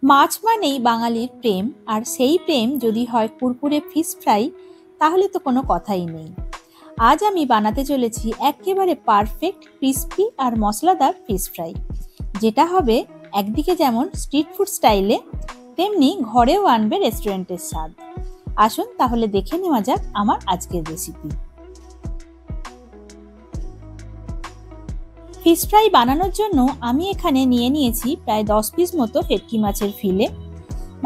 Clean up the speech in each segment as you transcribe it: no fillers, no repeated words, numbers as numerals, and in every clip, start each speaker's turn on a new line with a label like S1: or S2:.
S1: মাছ মানেই বাঙালির প্রেম, আর সেই প্রেম যদি হয় কুরকুরে ফিশ ফ্রাই, তাহলে তো কোনো কথাই নেই। আজ আমি বানাতে চলেছি একেবারে পারফেক্ট ক্রিস্পি আর মশলাদার ফিশ ফ্রাই, যেটা হবে একদিকে যেমন স্ট্রিট ফুড স্টাইলে, তেমনি ঘরেও আনবে রেস্টুরেন্টের স্বাদ। আসুন তাহলে দেখে নেওয়া যাক আমার আজকের রেসিপি। ফিশ ফ্রাই বানানোর জন্য আমি এখানে নিয়ে নিয়েছি প্রায় 10 পিস মতো ভেটকি মাছের ফিলে।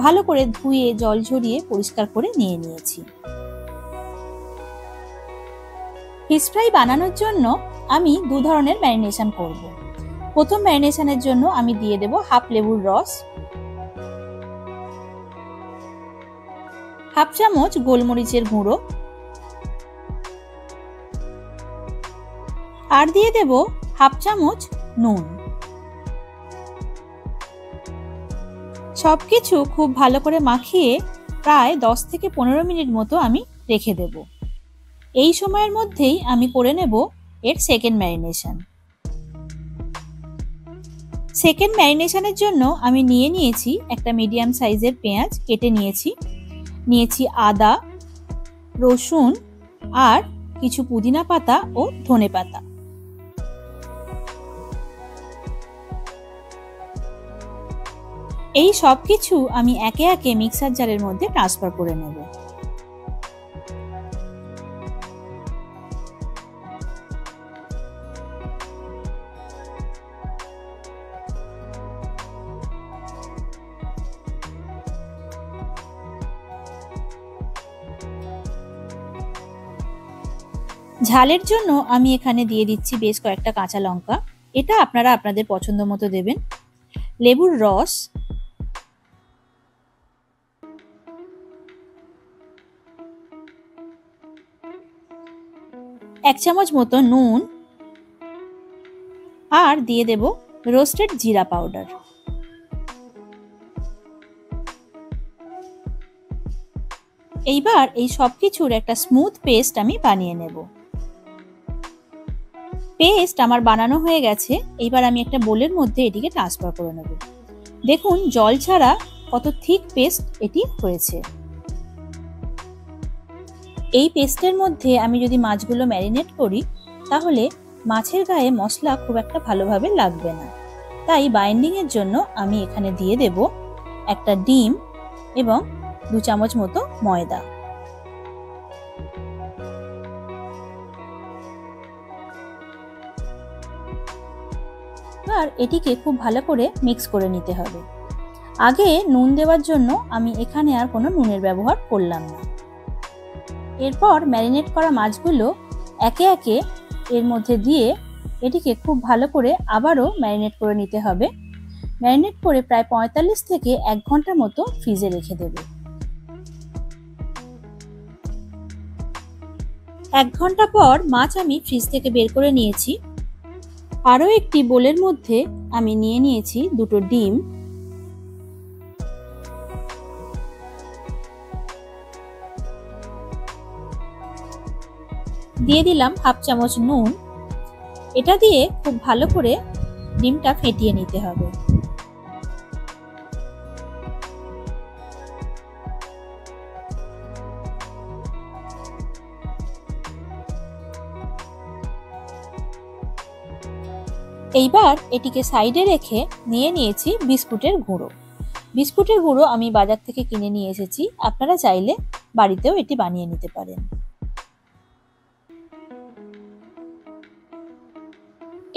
S1: ভালো করে ধুয়ে জল ঝরিয়ে পরিষ্কার করে নিয়ে নিয়েছি। ফিশ ফ্রাই বানানোর জন্য আমি দু ধরনের ম্যারিনেশন করব। প্রথম ম্যারিনেশনের জন্য আমি দিয়ে দেব হাফ লেবুর রস, হাফ চামচ গোলমরিচের গুঁড়ো, আর দিয়ে দেব হাফ চামচ নুন। সবকিছু খুব ভালো করে মাখিয়ে প্রায় 10 থেকে 15 মিনিট মতো আমি রেখে দেব। এই সময়ের মধ্যেই আমি করে নেব এর সেকেন্ড ম্যারিনেশন। সেকেন্ড ম্যারিনেশনের জন্য আমি নিয়ে নিয়েছি একটা মিডিয়াম সাইজের পেঁয়াজ কেটে নিয়েছি আদা, রসুন আর কিছু পুদিনা পাতা ও ধনে পাতা। এই সব কিছু আমি একে একে মিক্সার জারের মধ্যে ট্রান্সফার করে নেব। ঝালের জন্য আমি এখানে দিয়ে দিচ্ছি বেশ কয়েকটা কাঁচা লঙ্কা, এটা আপনারা আপনাদের পছন্দ মতো দেবেন। লেবুর রস, এক চামচ মতো নুন, আর দিয়ে দেব রোস্টেড জিরা পাউডার। এইবার এই সব কিছুর একটা স্মুথ পেস্ট আমি বানিয়ে নেব। পেস্ট আমার বানানো হয়ে গেছে। এইবার আমি একটা বোলের মধ্যে এটিকে ট্রান্সফার করে নেব। দেখুন জল ছাড়া কত থিক পেস্ট এটি হয়েছে। এই পেস্টের মধ্যে আমি যদি মাছগুলো ম্যারিনেট করি, তাহলে মাছের গায়ে মশলা খুব একটা ভালোভাবে লাগবে না। তাই বাইন্ডিং এর জন্য আমি এখানে দিয়ে দেব একটা ডিম এবং 2 চামচ মতো ময়দা। আর এটিকে খুব ভালো করে মিক্স করে নিতে হবে। আগে নুন দেওয়ার জন্য আমি এখানে আর কোনো নুনের ব্যবহার করলাম না। এরপর ম্যারিনেট করা মাছগুলো একে একে এর মধ্যে দিয়ে এটিকে খুব ভালো করে আবারও ম্যারিনেট করে নিতে হবে। ম্যারিনেট করে প্রায় 45 থেকে 1 ঘন্টা মতো ফ্রিজে রেখে দেব। 1 ঘন্টা পর মাছ আমি ফ্রিজ থেকে বের করে নিয়েছি। আরও একটি বোলের মধ্যে আমি নিয়ে নিয়েছি দুটো ডিম, দিয়ে দিলাম হাফ চামচ নুন। এটা দিয়ে খুব ভালো করে ডিমটা ফেটিয়ে নিতে হবে। এইবার এটিকে সাইডে রেখে নিয়ে নিয়েছি বিস্কুটের গুঁড়ো। বিস্কুটের গুঁড়ো আমি বাজার থেকে কিনে নিয়ে এসেছি, আপনারা চাইলে বাড়িতেও এটি বানিয়ে নিতে পারেন।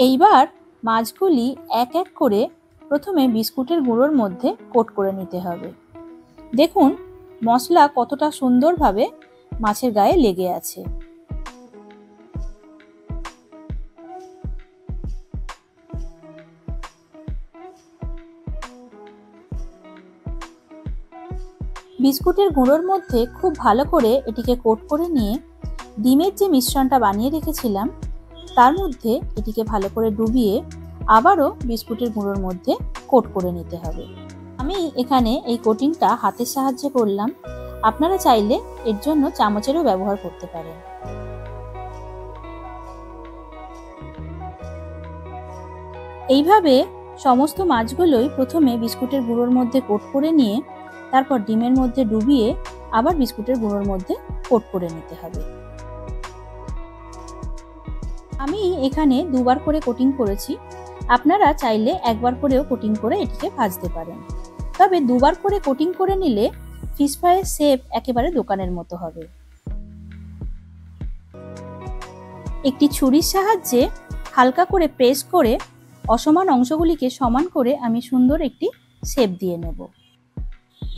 S1: এইবার মাছগুলি এক এক করে প্রথমে বিস্কুটের গুঁড়োর মধ্যে কোট করে নিতে হবে। দেখুন মশলা কতটা সুন্দরভাবে মাছের গায়ে লেগে আছে। বিস্কুটের গুঁড়োর মধ্যে খুব ভালো করে এটিকে কোট করে নিয়ে ডিমের যে মিশ্রণটা বানিয়ে রেখেছিলাম তার মধ্যে এটিকে ভালো করে ডুবিয়ে আবারও বিস্কুটের গুঁড়োর মধ্যে কোট করে নিতে হবে। আমি এখানে এই কোটিংটা হাতের সাহায্যে করলাম, আপনারা চাইলে এর জন্য চামচেরও ব্যবহার করতে পারেন। এইভাবে সমস্ত মাছগুলোই প্রথমে বিস্কুটের গুঁড়োর মধ্যে কোট করে নিয়ে তারপর ডিমের মধ্যে ডুবিয়ে আবার বিস্কুটের গুঁড়োর মধ্যে কোট করে নিতে হবে। আমি এখানে দুবার করে কোটিং করেছি, আপনারা চাইলে একবার করেও কোটিং করে এটিকে ভাজতে পারেন। তবে দুবার করে কোটিং করে নিলে ফিশ ফ্রাইয়ের শেপ একেবারে দোকানের মতো হবে। একটি ছুরির সাহায্যে হালকা করে প্রেস করে অসমান অংশগুলিকে সমান করে আমি সুন্দর একটি শেপ দিয়ে নেব।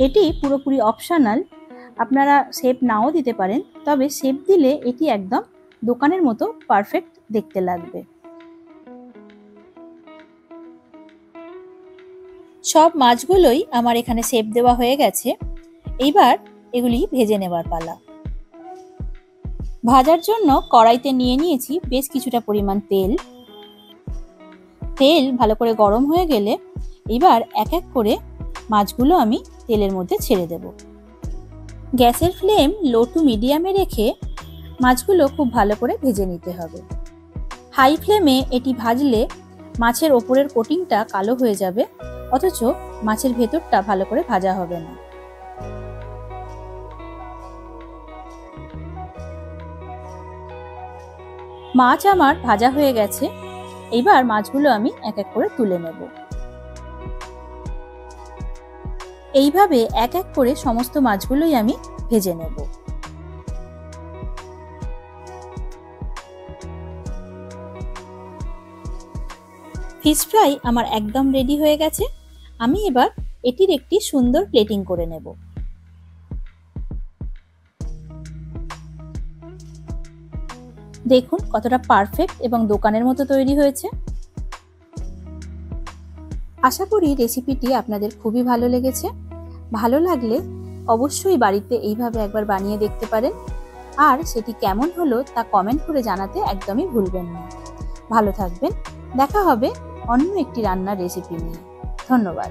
S1: এটি পুরোপুরি অপশনাল, আপনারা শেপ নাও দিতে পারেন, তবে শেপ দিলে এটি একদম দোকানের মতো পারফেক্ট দেখতে লাগবে। সব মাছগুলোই আমার এখানে শেপ দেওয়া হয়ে গেছে, এইবার এগুলি ভেজে নেবার পালা। ভাজার জন্য কড়াইতে নিয়ে নিয়েছি বেশ কিছুটা পরিমাণ তেল। তেল ভালো করে গরম হয়ে গেলে এবার এক এক করে মাছগুলো আমি তেলের মধ্যে ছেড়ে দেব। গ্যাসের ফ্লেম লো টু মিডিয়ামে রেখে মাছগুলো খুব ভালো করে ভেজে নিতে হবে। হাই ফ্লেমে এটি ভাজলে মাছের ওপরের কোটিংটা কালো হয়ে যাবে, অথচ মাছের ভেতরটা ভালো করে ভাজা হবে না। মাছ আমার ভাজা হয়ে গেছে, এইবার মাছগুলো আমি এক এক করে তুলে নেব। এইভাবে এক এক করে সমস্ত মাছগুলোই আমি ভেজে নেব। ফিশ ফ্রাই আমার একদম রেডি হয়ে গেছে। আমি এবার এটির একটি সুন্দর প্লেটিং করে নেব। দেখুন কতটা পারফেক্ট এবং দোকানের মতো তৈরি হয়েছে। আশা করি রেসিপিটি আপনাদের খুবই ভালো লেগেছে। ভালো লাগলে অবশ্যই বাড়িতে এইভাবে একবার বানিয়ে দেখতে পারেন, আর সেটি কেমন হলো তা কমেন্ট করে জানাতে একদমই ভুলবেন না। ভালো থাকবেন, দেখা হবে অন্য একটি রান্নার রেসিপি নিয়ে। ধন্যবাদ।